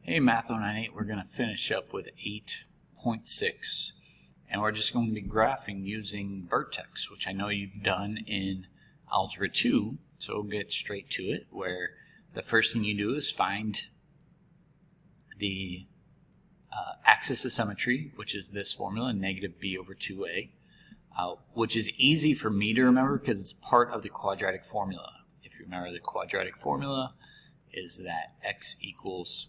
Hey, Math 098, we're going to finish up with 8.6, and we're just going to be graphing using vertex, which I know you've done in Algebra 2, so we'll get straight to it, where the first thing you do is find the axis of symmetry, which is this formula, negative b over 2a, which is easy for me to remember because it's part of the quadratic formula. If you remember, the quadratic formula is that x equals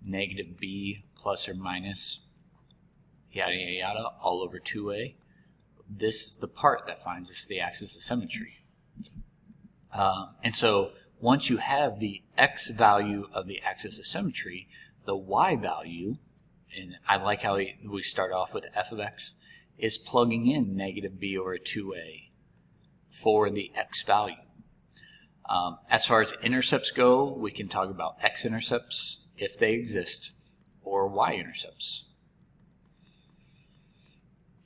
negative b plus or minus yada yada yada all over 2a. This is the part that finds us the axis of symmetry. And so once you have the x value of the axis of symmetry, the y value, and I like how we start off with f of x, is plugging in negative b over 2a for the x value. As far as intercepts go, we can talk about x-intercepts if they exist, or y-intercepts.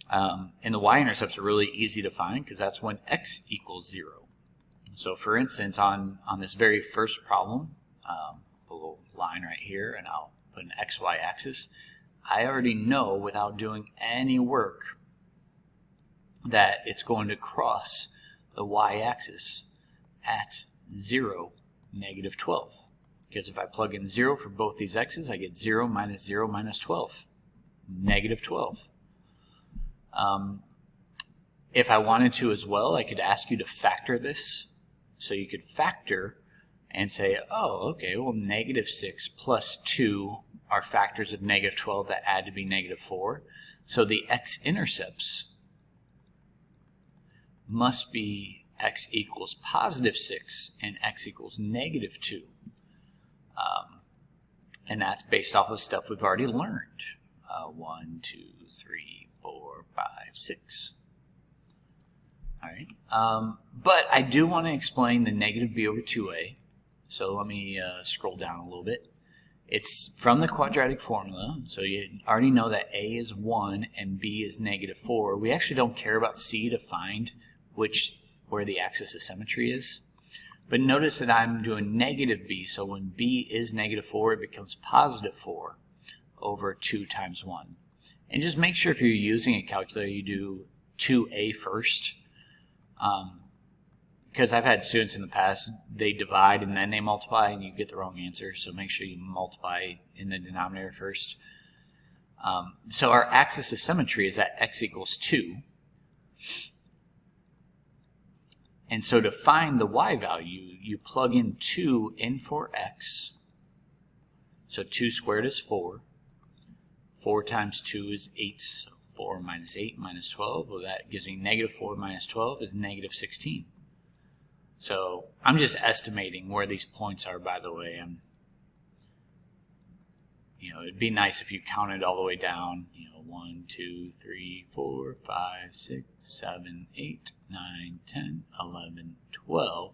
And the y-intercepts are really easy to find because that's when x equals 0. So for instance, on this very first problem, a little line right here, and I'll put an xy axis, I already know without doing any work that it's going to cross the y-axis at 0, negative 12. Because if I plug in 0 for both these x's, I get 0 minus 12, negative 12. If I wanted to as well, I could ask you to factor this. So you could factor and say, oh, okay, well, negative 6 plus 2 are factors of negative 12 that add to be negative 4. So the x-intercepts must be x equals positive 6 and x equals negative 2. And that's based off of stuff we've already learned. 1, 2, 3, 4, 5, 6. All right. But I do want to explain the negative b over 2a. So let me scroll down a little bit. It's from the quadratic formula. So you already know that a is 1 and b is negative 4. We actually don't care about c to find where the axis of symmetry is. But notice that I'm doing negative b, so when b is negative 4, it becomes positive 4 over 2 times 1. And just make sure if you're using a calculator, you do 2a first. Because I've had students in the past, they divide and then they multiply and you get the wrong answer, so make sure you multiply in the denominator first. So our axis of symmetry is that x equals 2. And so to find the y value, you plug in 2 in for x. So 2 squared is 4. 4 times 2 is 8. So 4 minus 8 minus 12. Well, that gives me negative 4 minus 12 is negative 16. So I'm just estimating where these points are, by the way. It'd be nice if you counted all the way down. 1, 2, 3, 4, 5, 6, 7, 8, 9, 10, 11, 12,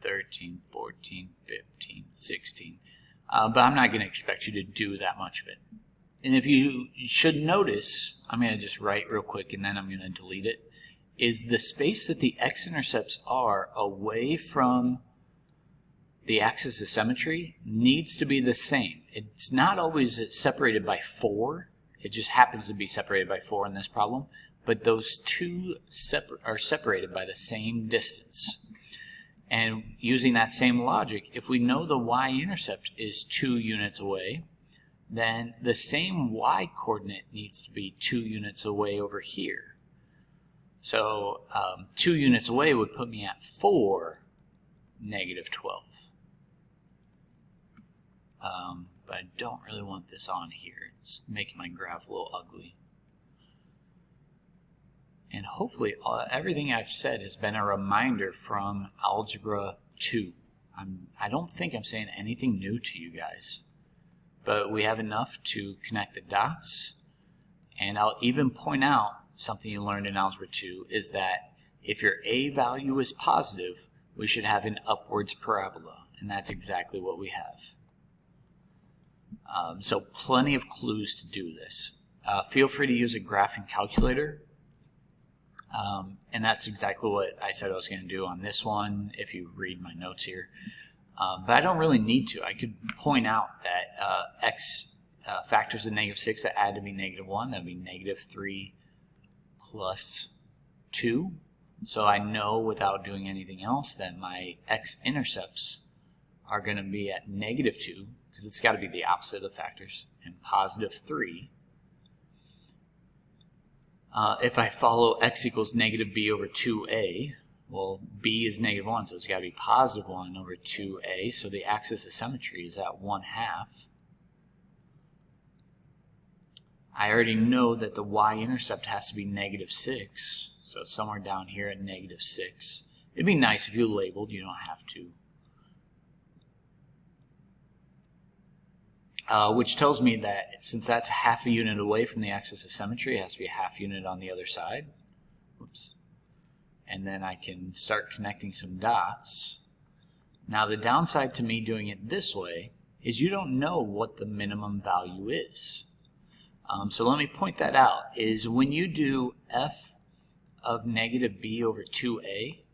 13, 14, 15, 16. But I'm not going to expect you to do that much of it. And if you should notice, I'm going to just write real quick and then I'm going to delete it, is the space that the x-intercepts are away from the axis of symmetry needs to be the same. It's not always separated by 4. It just happens to be separated by 4 in this problem. But those two are separated by the same distance. And using that same logic, if we know the y-intercept is 2 units away, then the same y-coordinate needs to be 2 units away over here. So 2 units away would put me at 4, negative 12. But I don't really want this on here. It's making my graph a little ugly. And hopefully everything I've said has been a reminder from Algebra 2. I don't think I'm saying anything new to you guys. But we have enough to connect the dots. And I'll even point out something you learned in Algebra 2 is that if your a value is positive, we should have an upwards parabola. And that's exactly what we have. So plenty of clues to do this. Feel free to use a graphing calculator. And that's exactly what I said I was going to do on this one, if you read my notes here. But I don't really need to. I could point out that x factors of -6 that add to be -1. That would be -3 plus 2. So I know without doing anything else that my x-intercepts are going to be at -2, because it's got to be the opposite of the factors, and +3. If I follow x equals -b over 2a, well, b is -1, so it's got to be +1 over 2a, so the axis of symmetry is at 1/2. I already know that the y-intercept has to be -6, so it's somewhere down here at -6. It'd be nice if you labeled, you don't have to. Which tells me that since that's half a unit away from the axis of symmetry, it has to be a half unit on the other side. Oops. And then I can start connecting some dots. Now the downside to me doing it this way is you don't know what the minimum value is. So let me point that out, is when you do f of -b over 2a,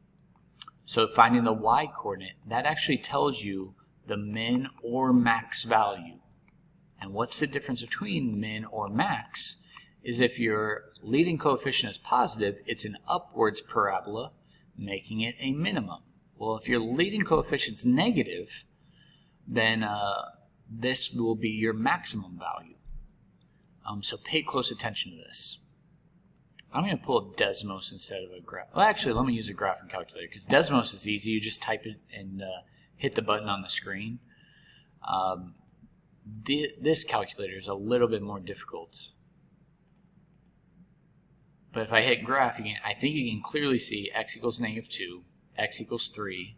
so finding the y-coordinate, that actually tells you the min or max value. And what's the difference between min or max is if your leading coefficient is positive, it's an upwards parabola, making it a minimum. Well, if your leading coefficient is negative, then this will be your maximum value. So pay close attention to this. I'm going to pull up Desmos instead of a graph. Well, actually, let me use a graphing calculator, because Desmos is easy. You just type it and hit the button on the screen. This calculator is a little bit more difficult. But if I hit graph, I think you can clearly see x equals -2, x equals 3.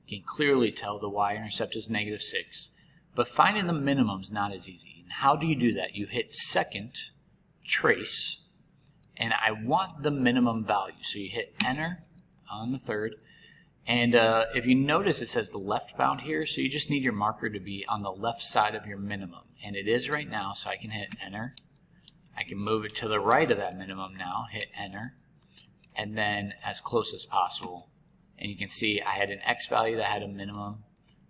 You can clearly tell the y-intercept is -6. But finding the minimum is not as easy. And how do you do that? You hit second, trace, and I want the minimum value. So you hit enter on the third. And if you notice, it says the left bound here, so you just need your marker to be on the left side of your minimum. And it is right now, so I can hit enter. I can move it to the right of that minimum now, hit enter, and then as close as possible. And you can see I had an x value that had a minimum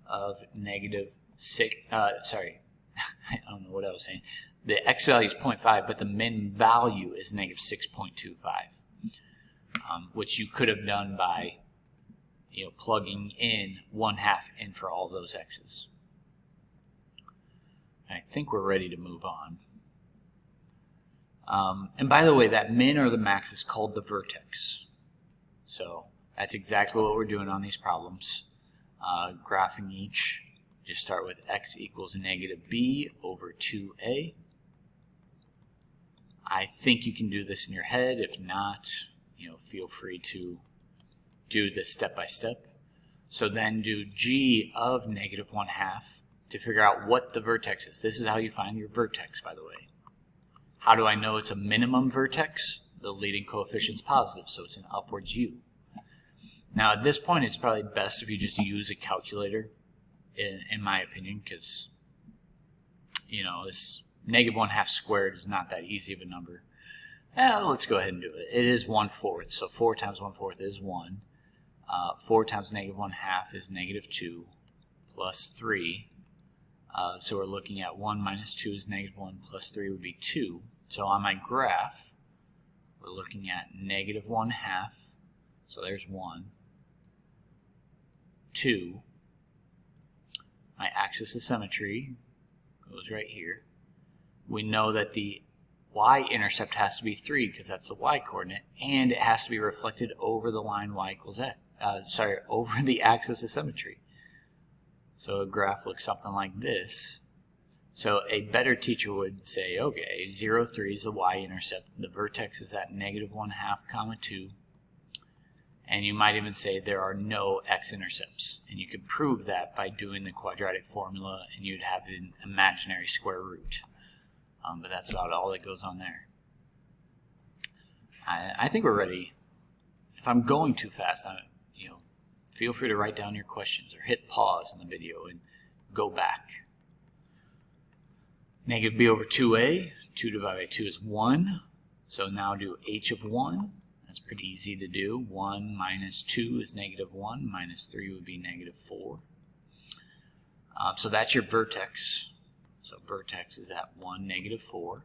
of -6, sorry, I don't know what I was saying. The x value is 0.5, but the min value is -6.25, which you could have done by plugging in 1/2 in for all those x's. I think we're ready to move on. And by the way, that min or the max is called the vertex. So that's exactly what we're doing on these problems. Graphing each, just start with x equals -b over 2a. I think you can do this in your head. If not, feel free to do this step by step. So then do g of -1/2 to figure out what the vertex is. This is how you find your vertex, by the way. How do I know it's a minimum vertex? The leading coefficient is positive, so it's an upwards u. Now at this point, it's probably best if you just use a calculator, in my opinion, because this -1/2 squared is not that easy of a number. Let's go ahead and do it. It is 1/4, so 4 times 1/4 is 1. 4 times -1/2 is -2 plus 3. So we're looking at 1 minus 2 is -1 plus 3 would be 2. So on my graph, we're looking at -1/2. So there's 1. 2. My axis of symmetry goes right here. We know that the y-intercept has to be 3 because that's the y-coordinate, and it has to be reflected over the line y equals x. Over the axis of symmetry. So a graph looks something like this. So a better teacher would say, okay, 0, 3 is the y-intercept. The vertex is at -1/2, 2. And you might even say there are no x-intercepts. And you can prove that by doing the quadratic formula, and you'd have an imaginary square root. But that's about all that goes on there. I think we're ready. If I'm going too fast, feel free to write down your questions or hit pause in the video and go back. -b over 2a, 2 divided by 2 is 1. So now do h of 1. That's pretty easy to do. 1 minus 2 is -1, minus 3 would be -4. So that's your vertex. So vertex is at 1, -4.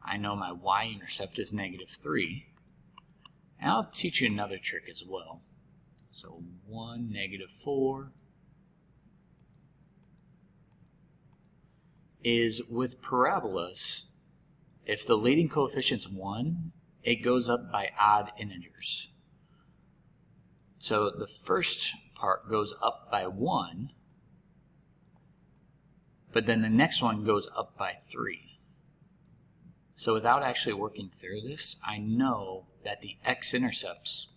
I know my y-intercept is -3. And I'll teach you another trick as well. So 1, -4 is with parabolas, if the leading coefficient's 1, it goes up by odd integers. So the first part goes up by 1, but then the next one goes up by 3. So without actually working through this, I know that the x-intercepts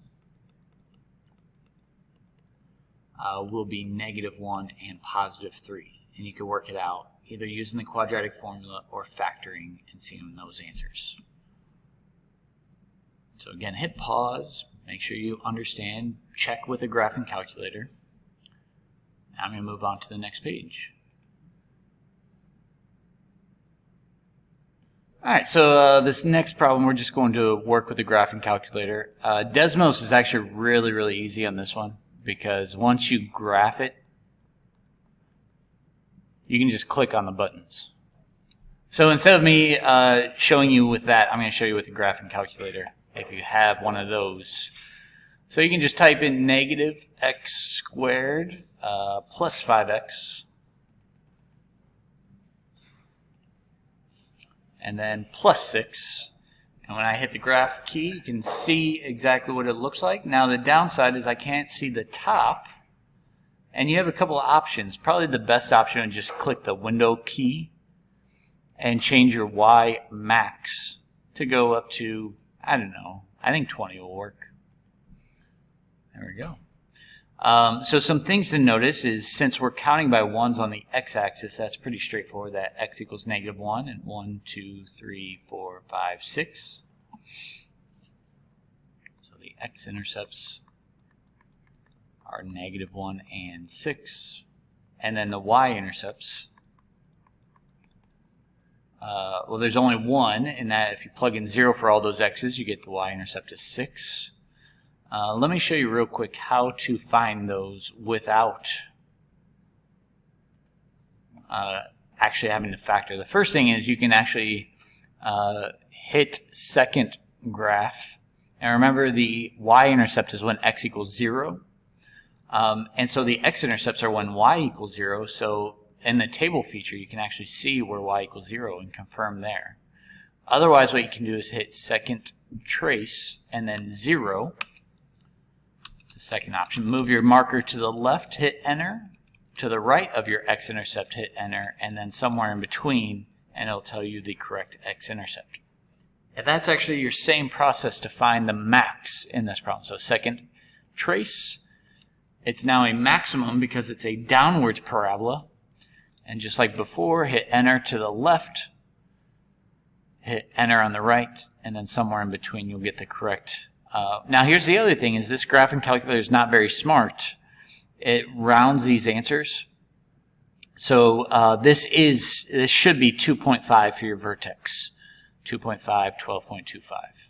will be -1 and +3. And you can work it out either using the quadratic formula or factoring and seeing those answers. So again, hit pause, make sure you understand, check with a graphing calculator. Now I'm going to move on to the next page. Alright, so this next problem we're just going to work with the graphing calculator. Desmos is actually really easy on this one because once you graph it, you can just click on the buttons. So instead of me showing you with that, I'm going to show you with the graphing calculator if you have one of those. So you can just type in -x² plus 5x and then +6. And when I hit the graph key, you can see exactly what it looks like. Now the downside is I can't see the top. And you have a couple of options. Probably the best option is just click the window key and change your Y max to go up to, I don't know, I think 20 will work. There we go. So some things to notice is since we're counting by ones on the x-axis, that's pretty straightforward, that x equals -1 and 1, 2, 3, 4, 5, 6. So the x-intercepts are -1 and 6. And then the y-intercepts, well, there's only 1 in that if you plug in 0 for all those x's, you get the y-intercept as 6. Let me show you real quick how to find those without actually having to factor. The first thing is you can actually hit second graph. And remember the y-intercept is when x equals 0. And so the x-intercepts are when y equals 0. So in the table feature, you can actually see where y equals 0 and confirm there. Otherwise, what you can do is hit second trace and then 0. The second option. Move your marker to the left, hit enter. To the right of your x-intercept, hit enter, and then somewhere in between, and it'll tell you the correct x-intercept. And that's actually your same process to find the max in this problem. So second trace, it's now a maximum because it's a downwards parabola. And just like before, hit enter to the left, hit enter on the right, and then somewhere in between you'll get the correct. Now here's the other thing, is this graphing calculator is not very smart. It rounds these answers. So this should be 2.5 for your vertex. 2.5, 12.25.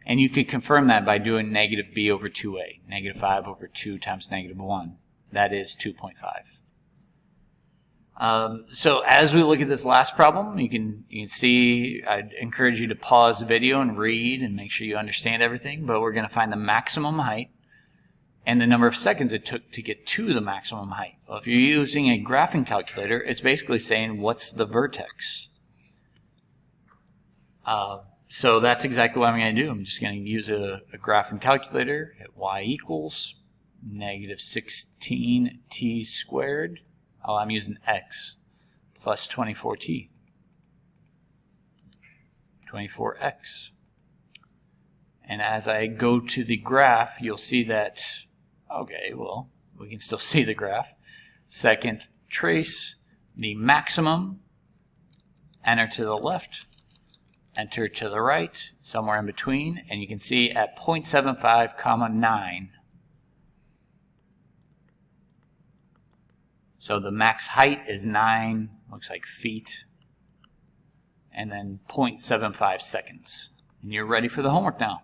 And you could confirm that by doing -b over 2a. -5 over 2 times -1. That is 2.5. So as we look at this last problem, you can see, I'd encourage you to pause the video and read and make sure you understand everything, but we're going to find the maximum height and the number of seconds it took to get to the maximum height. Well, if you're using a graphing calculator, it's basically saying what's the vertex. So that's exactly what I'm going to do. I'm just going to use a graphing calculator at y equals -16t squared. Oh, I'm using x plus 24t. 24x. And as I go to the graph, you'll see that, okay, well, we can still see the graph. Second trace, the maximum, enter to the left, enter to the right, somewhere in between, and you can see at 0.75, 9. So the max height is 9, looks like feet, and then 0.75 seconds. And you're ready for the homework now.